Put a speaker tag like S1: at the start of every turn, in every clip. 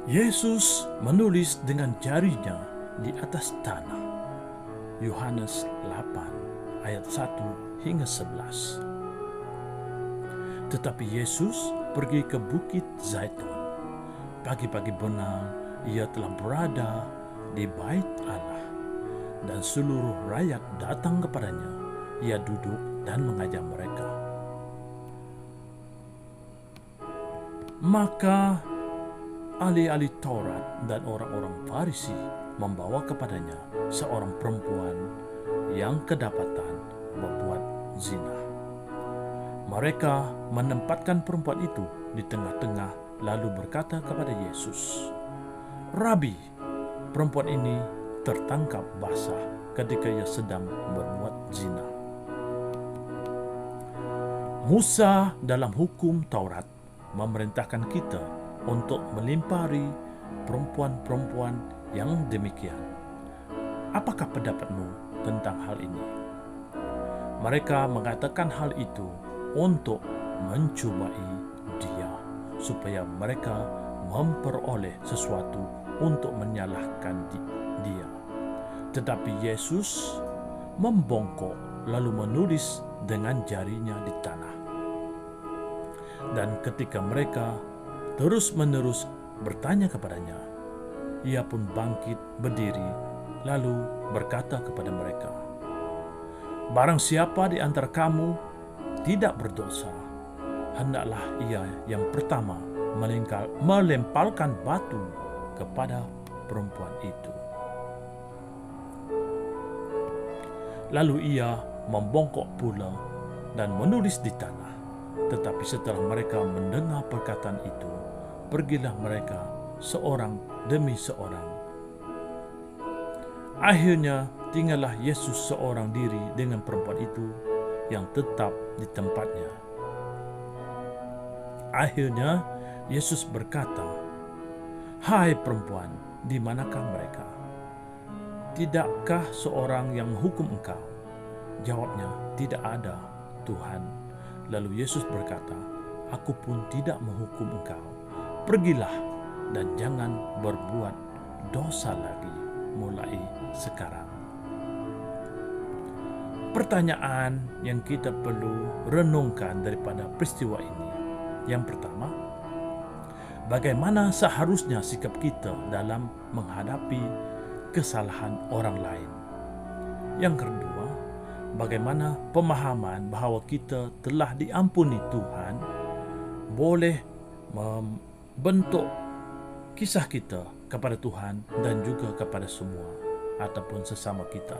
S1: Yesus menulis dengan jarinya di atas tanah. Yohanes 8 ayat 1 hingga 11. Tetapi Yesus pergi ke Bukit Zaitun. Pagi-pagi benar ia telah berada di bait Allah, dan seluruh rakyat datang kepadanya. Ia duduk dan mengajar mereka. Maka ahli-ahli Taurat dan orang-orang Farisi membawa kepadanya seorang perempuan yang kedapatan berbuat zina. Mereka menempatkan perempuan itu di tengah-tengah lalu berkata kepada Yesus, "Rabi, perempuan ini tertangkap basah ketika ia sedang berbuat zina. Musa dalam hukum Taurat memerintahkan kita untuk melimpari perempuan-perempuan yang demikian. Apakah pendapatmu tentang hal ini?" Mereka mengatakan hal itu untuk mencobai dia, supaya mereka memperoleh sesuatu untuk menyalahkan dia. Tetapi Yesus membongkok lalu menulis dengan jarinya di tanah. Dan ketika mereka terus-menerus bertanya kepadanya, ia pun bangkit berdiri lalu berkata kepada mereka, "Barang siapa di antara kamu tidak berdosa, hendaklah ia yang pertama melemparkan batu kepada perempuan itu." Lalu ia membongkok pula dan menulis di tanah. Tetapi setelah mereka mendengar perkataan itu, pergilah mereka seorang demi seorang. Akhirnya tinggallah Yesus seorang diri dengan perempuan itu yang tetap di tempatnya. Akhirnya Yesus berkata, "Hai perempuan, di manakah mereka? Tidakkah seorang yang menghukum engkau?" Jawabnya, "Tidak ada, Tuhan." Lalu Yesus berkata, "Aku pun tidak menghukum engkau. Pergilah dan jangan berbuat dosa lagi mulai sekarang." Pertanyaan yang kita perlu renungkan daripada peristiwa ini. Yang pertama, bagaimana seharusnya sikap kita dalam menghadapi kesalahan orang lain? Yang kedua, bagaimana pemahaman bahawa kita telah diampuni Tuhan boleh membentuk kisah kita kepada Tuhan dan juga kepada semua ataupun sesama kita.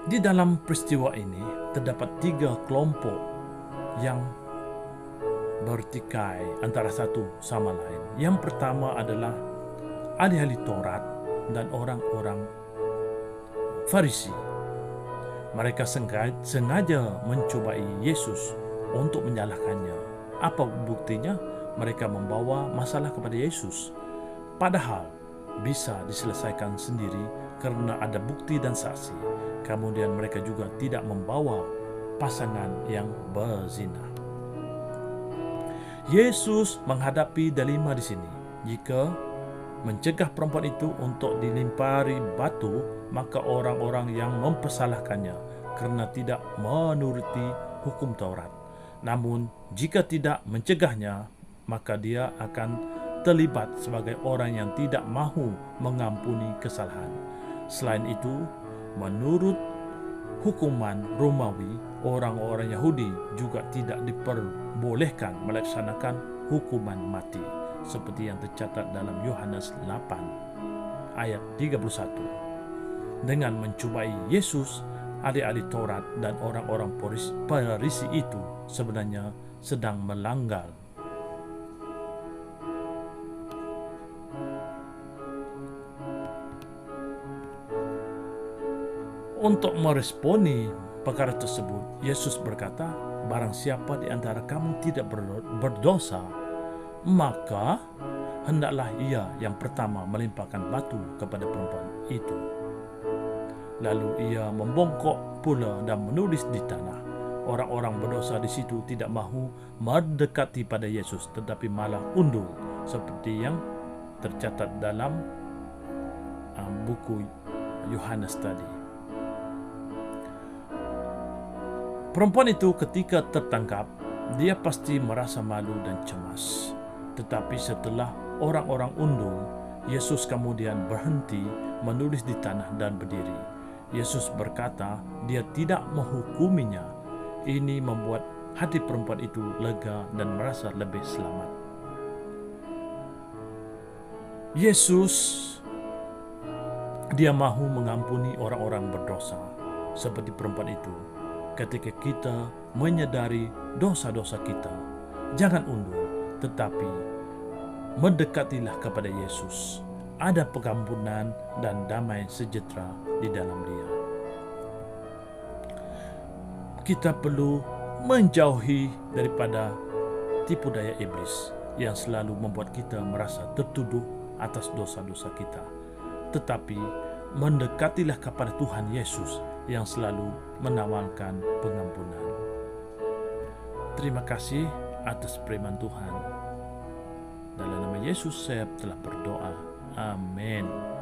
S1: Di dalam peristiwa ini terdapat 3 kelompok yang bertikai antara satu sama lain. Yang pertama adalah ahli-ahli Taurat dan orang-orang Farisi. Mereka sengaja mencobai Yesus untuk menyalahkannya. Apa buktinya? Mereka membawa masalah kepada Yesus, padahal bisa diselesaikan sendiri karena ada bukti dan saksi. Kemudian mereka juga tidak membawa pasangan yang berzina. Yesus menghadapi dilema di sini. Jika mencegah perempuan itu untuk dilimpari batu, maka orang-orang yang mempersalahkannya karena tidak menuruti hukum Taurat. Namun, jika tidak mencegahnya, maka dia akan terlibat sebagai orang yang tidak mahu mengampuni kesalahan. Selain itu, menurut hukuman Romawi, orang-orang Yahudi juga tidak diperbolehkan melaksanakan hukuman mati, seperti yang tercatat dalam Yohanes 8 ayat 31. Dengan mencobai Yesus, ahli-ahli Taurat dan orang-orang Farisi itu sebenarnya sedang melanggar. Untuk meresponi perkara tersebut, Yesus berkata, "Barang siapa di antara kamu tidak berdosa, maka hendaklah ia yang pertama melimpahkan batu kepada perempuan itu." Lalu ia membongkok pula dan menulis di tanah. orang-orang berdosa di situ tidak mahu mendekati pada Yesus, tetapi malah undur, seperti yang tercatat dalam buku Yohanes tadi. Perempuan itu ketika tertangkap, dia pasti merasa malu dan cemas. Tetapi setelah orang-orang undur, Yesus kemudian berhenti menulis di tanah dan berdiri. Yesus berkata, dia tidak menghukuminya. Ini membuat hati perempuan itu lega dan merasa lebih selamat. Yesus, dia mahu mengampuni orang-orang berdosa seperti perempuan itu. Ketika kita menyadari dosa-dosa kita, jangan undur, tetapi mendekatilah kepada Yesus. Ada pengampunan dan damai sejahtera di dalam Dia. Kita perlu menjauhi daripada tipu daya iblis yang selalu membuat kita merasa tertuduh atas dosa-dosa kita. Tetapi mendekatilah kepada Tuhan Yesus yang selalu menawarkan pengampunan. Terima kasih atas firman Tuhan. Dalam nama Yesus saya telah berdoa. Amin.